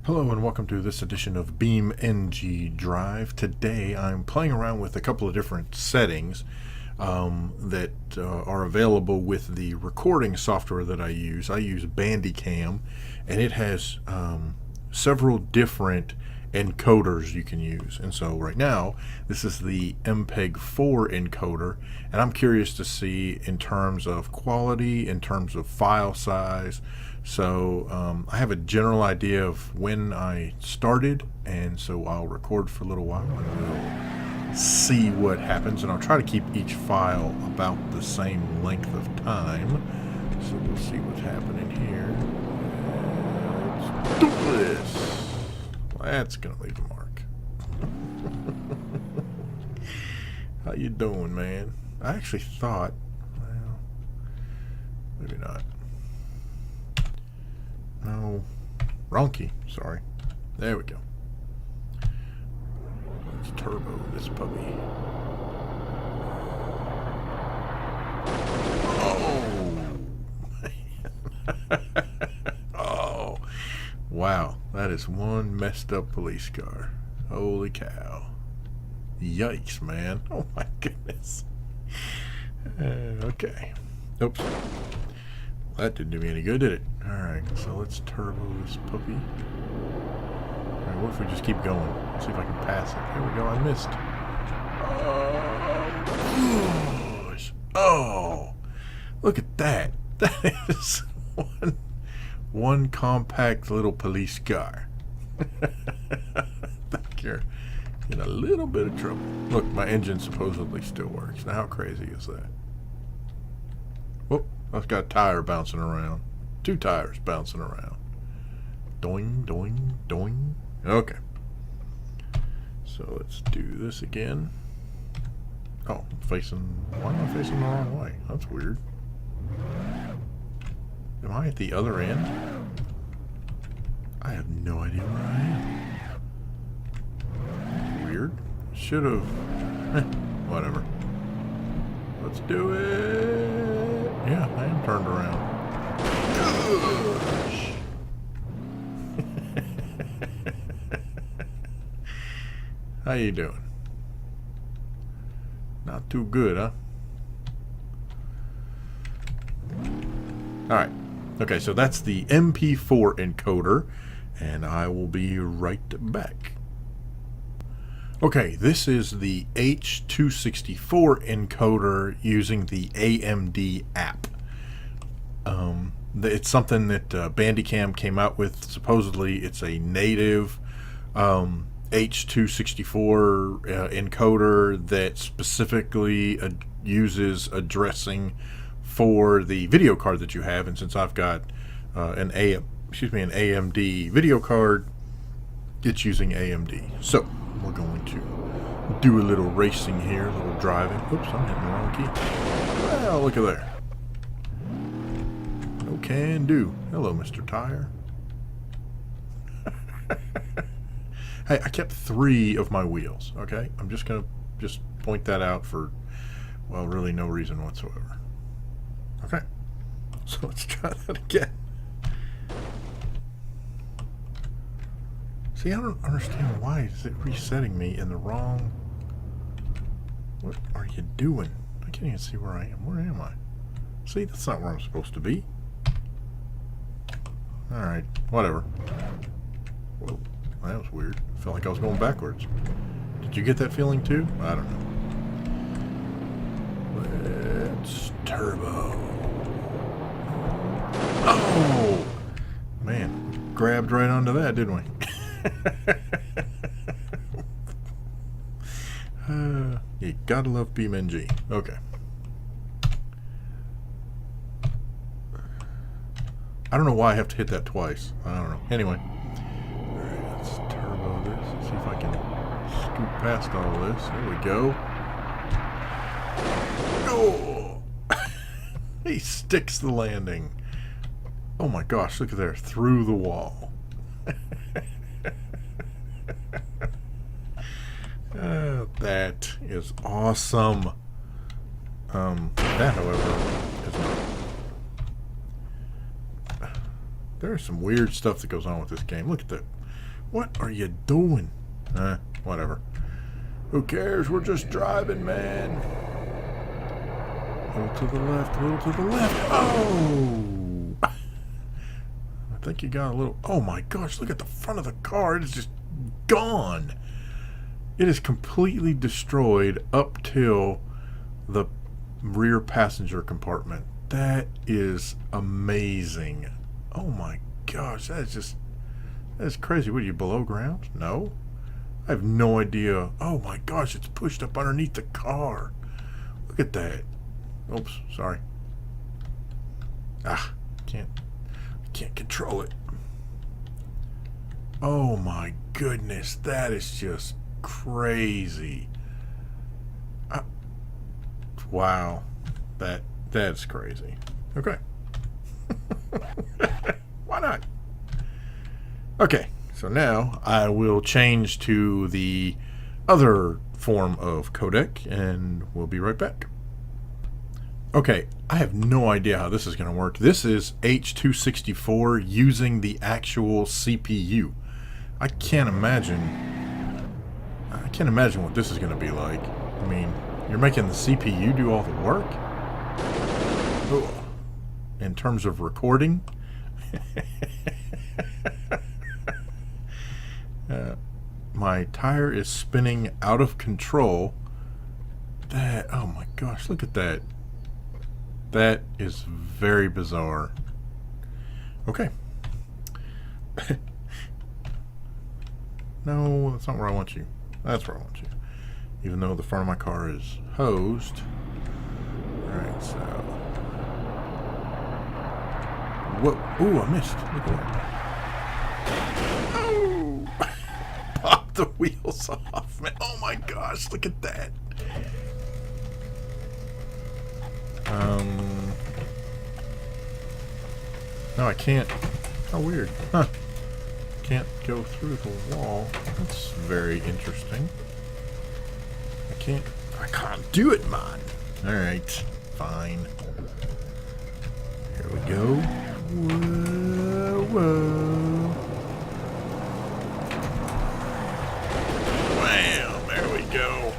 Hello and welcome to this edition of beamng.drive. Today I'm playing around with a couple of different settings that are available with the recording software that I use. I use Bandicam, and it has several different encoders you can use. And so right now this is the MPEG-4 encoder, and I'm curious to see in terms of quality, in terms of file size. So I have a general idea of when I started, and so I'll record for a little while and we'll see what happens, and I'll try to keep each file about the same length of time. So we'll see what's happening here. Let's do this. That's gonna leave a mark. How you doing, man? I actually thought, well, maybe not. No, wrong key, sorry. There we go. Let's turbo this puppy. Oh! Oh! Wow, that is one messed up police car. Holy cow. Yikes, man. Oh my goodness. Okay. Oops. That didn't do me any good, did it? Alright, so let's turbo this puppy. Alright, what if we just keep going? Let's see if I can pass it. There we go, I missed. Oh, gosh. Oh, look at that. That is one compact little police car. I think you're in a little bit of trouble. Look, my engine supposedly still works. Now, how crazy is that? Whoop. I've got a tire bouncing around. Two tires bouncing around. Doing, doing, doing. Okay. So let's do this again. Oh, why am I facing the wrong way? That's weird. Am I at the other end? I have no idea where I am. Weird. Should have. Whatever. Let's do it. Yeah, I am turned around. How you doing? Not too good, huh? Alright. Okay, so that's the MP4 encoder, and I will be right back. Okay, this is the H.264 encoder using the AMD app. It's something that Bandicam came out with. Supposedly, it's a native H.264 encoder that specifically uses addressing for the video card that you have. And since I've got an AMD video card, it's using AMD. So we're going to do a little racing here, a little driving. Oops, I'm hitting the wrong key. Well, look at there. No can do. Hello, Mr. Tire. Hey, I kept 3 of my wheels, okay? I'm just going to point that out for, well, really no reason whatsoever. Okay. So let's try that again. See, I don't understand why is it resetting me in the wrong... What are you doing? I can't even see where I am. Where am I? See, that's not where I'm supposed to be. Alright, whatever. Whoa, that was weird. I felt like I was going backwards. Did you get that feeling too? I don't know. Let's turbo. Oh! Man, grabbed right onto that, didn't we? You gotta love beamng. Okay. I don't know why I have to hit that twice. I don't know. Anyway. Alright, let's turbo this. See if I can scoot past all this. There we go. Oh! He sticks the landing. Oh my gosh, look at there. Through the wall. That is awesome. That, however, is not. There's some weird stuff that goes on with this game. Look at that. What are you doing? Whatever. Who cares? We're just driving, man. A little to the left, a little to the left. Oh! I think you got a little... Oh my gosh, look at the front of the car. It is just gone. It is completely destroyed up till the rear passenger compartment. That is amazing. Oh my gosh, that's crazy. What are you, below ground? No? I have no idea. Oh my gosh, it's pushed up underneath the car. Look at that. Oops, sorry. Can't control it. Oh my goodness, that is just crazy. Wow, that's crazy. Okay. Why not? Okay, so now I will change to the other form of codec, and we'll be right back. Okay, I have no idea how this is going to work. This is H.264 using the actual CPU. I can't imagine what this is going to be like. I mean, you're making the CPU do all the work? Ugh. In terms of recording? My tire is spinning out of control. Oh my gosh, look at that. That is very bizarre. Okay. No, that's not where I want you. That's where I want you. Even though the front of my car is hosed. Alright, so... Whoa. Ooh, I missed. Look at that. Oh! Pop the wheels off, man. Oh my gosh, look at that. No, I can't. How weird. Huh. Can't go through the wall. That's very interesting. I can't do it, man. Alright, fine. Here we go. Whoa, whoa. Wow, there we go.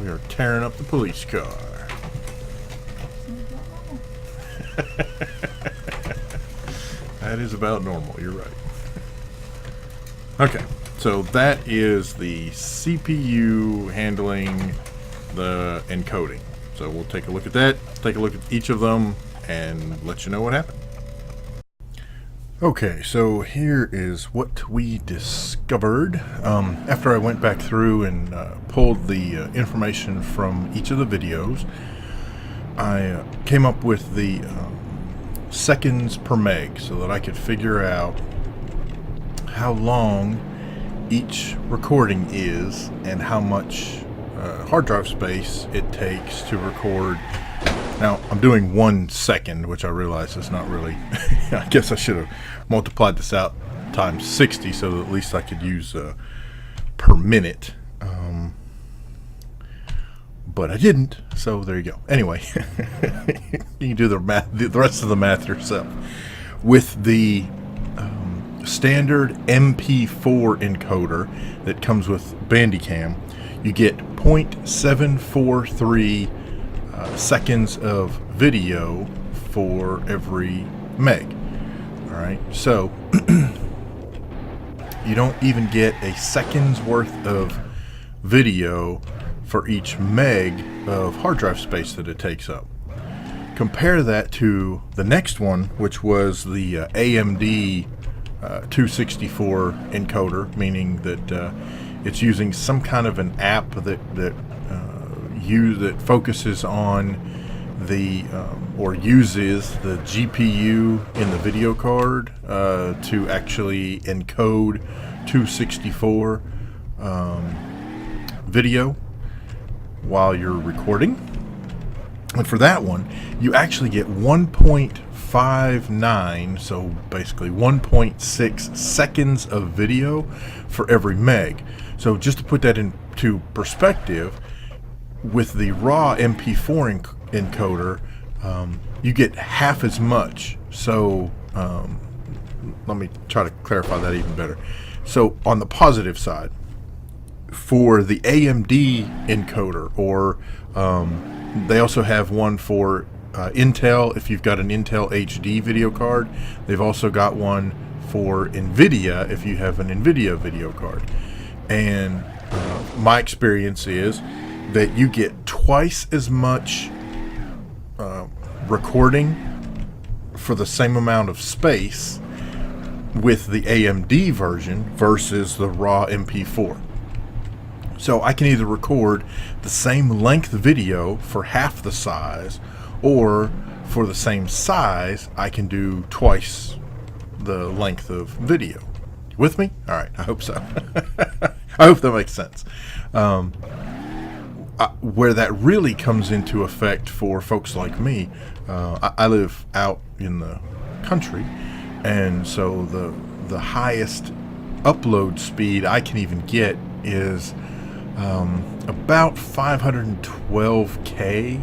We are tearing up the police car. That is about normal, you're right. Okay, so that is the CPU handling the encoding. So we'll take a look at that, take a look at each of them, and let you know what happened. Okay, so here is what we discovered. After I went back through and pulled the information from each of the videos, I came up with the seconds per meg so that I could figure out how long each recording is and how much hard drive space it takes to record. Now, I'm doing 1 second, which I realize is not really... I guess I should have multiplied this out times 60 so that at least I could use per minute. But I didn't, so there you go. Anyway, you can do the math, the rest of the math yourself. With the standard MP4 encoder that comes with Bandicam, you get 0.743 seconds of video for every meg. All right, so you don't even get a second's worth of video for each meg of hard drive space that it takes up. Compare that to the next one, which was the AMD 264 encoder, meaning that it's using some kind of an app that focuses on the or uses the GPU in the video card to actually encode 264 video while you're recording. And for that one, you actually get 1.59, so basically 1.6 seconds of video for every meg. So just to put that into perspective, with the raw MP4 encoder, you get half as much. So let me try to clarify that even better. So on the positive side, for the AMD encoder, or they also have one for Intel. If you've got an Intel HD video card, they've also got one for NVIDIA if you have an NVIDIA video card. And my experience is that you get twice as much recording for the same amount of space with the AMD version versus the raw MP4. So I can either record the same length video for half the size, or for the same size, I can do twice the length of video. With me? All right, I hope so. I hope that makes sense. Where that really comes into effect for folks like me, I live out in the country, and so the highest upload speed I can even get is about 512K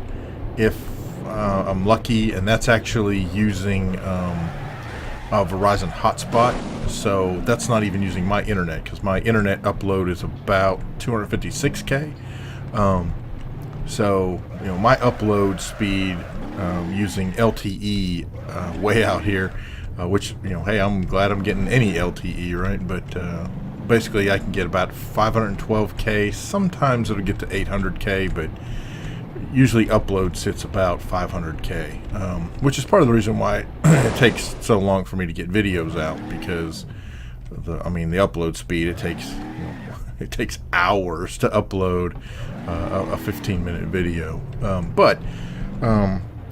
if I'm lucky, and that's actually using a Verizon hotspot. So that's not even using my internet, because my internet upload is about 256K. So my upload speed using LTE way out here, which hey, I'm glad I'm getting any LTE, right? But basically I can get about 512K. Sometimes it'll get to 800K, but usually upload sits about 500K, which is part of the reason why it takes so long for me to get videos out, because the upload speed, it takes hours to upload a 15-minute video.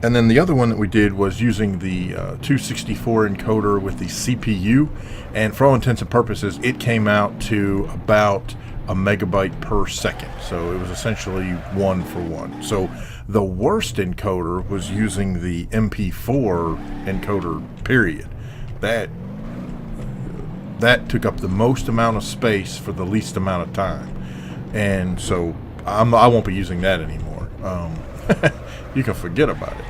And then the other one that we did was using the 264 encoder with the CPU, and for all intents and purposes, it came out to about a megabyte per second. So it was essentially 1 for 1. So the worst encoder was using the MP4 encoder, period. That took up the most amount of space for the least amount of time. And so I won't be using that anymore. You can forget about it.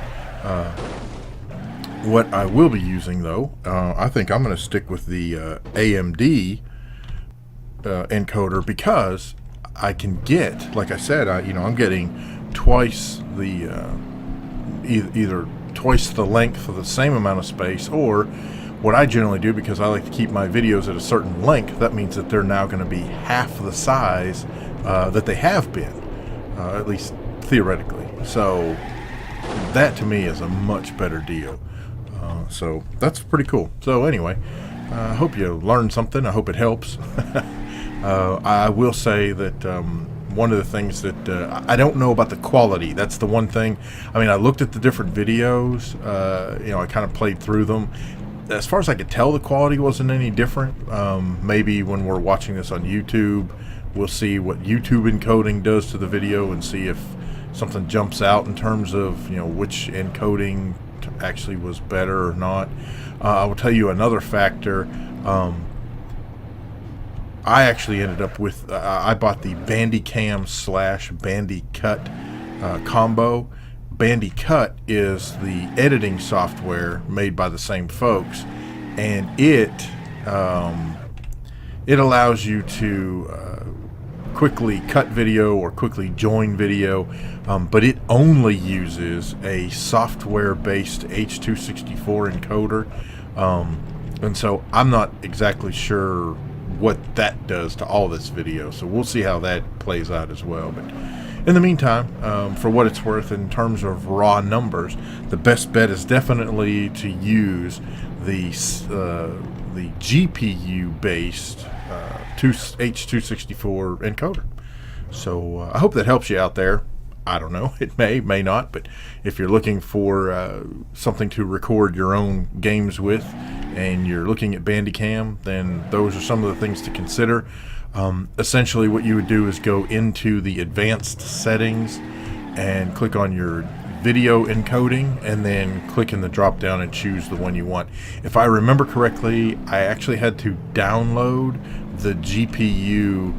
What I will be using, though, I think I'm going to stick with the AMD encoder, because I can get, like I said, I'm getting twice the either twice the length for the same amount of space, or what I generally do, because I like to keep my videos at a certain length, that means that they're now going to be half the size that they have been, at least theoretically. So that to me is a much better deal. So that's pretty cool. So anyway, I hope you learned something. I hope it helps. I will say that one of the things that I don't know about the quality. That's the one thing. I looked at the different videos. I kind of played through them. As far as I could tell, the quality wasn't any different. Maybe when we're watching this on YouTube, we'll see what YouTube encoding does to the video and see if something jumps out in terms of which encoding actually was better or not. I will tell you another factor. I actually ended up with I bought the Bandicam / Bandicut combo. Bandicut is the editing software made by the same folks, and it allows you to quickly cut video or quickly join video, but it only uses a software-based H.264 encoder, and so I'm not exactly sure what that does to all this video, so we'll see how that plays out as well. But in the meantime, for what it's worth, in terms of raw numbers, the best bet is definitely to use the GPU-based H.264 encoder. So I hope that helps you out there. I don't know, it may not, but if you're looking for something to record your own games with, and you're looking at Bandicam, then those are some of the things to consider. Essentially what you would do is go into the advanced settings and click on your video encoding, and then click in the drop down and choose the one you want. If I remember correctly, I actually had to download the GPU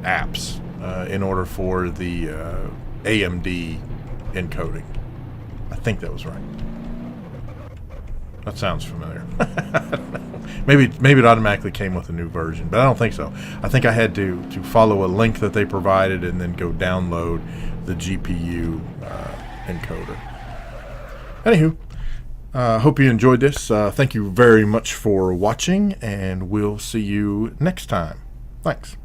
apps in order for the AMD encoding. I think that was right. That sounds familiar. Maybe it automatically came with a new version, but I don't think so. I think I had to follow a link that they provided and then go download the GPU encoder. Anywho, hope you enjoyed this. Thank you very much for watching, and we'll see you next time. Thanks.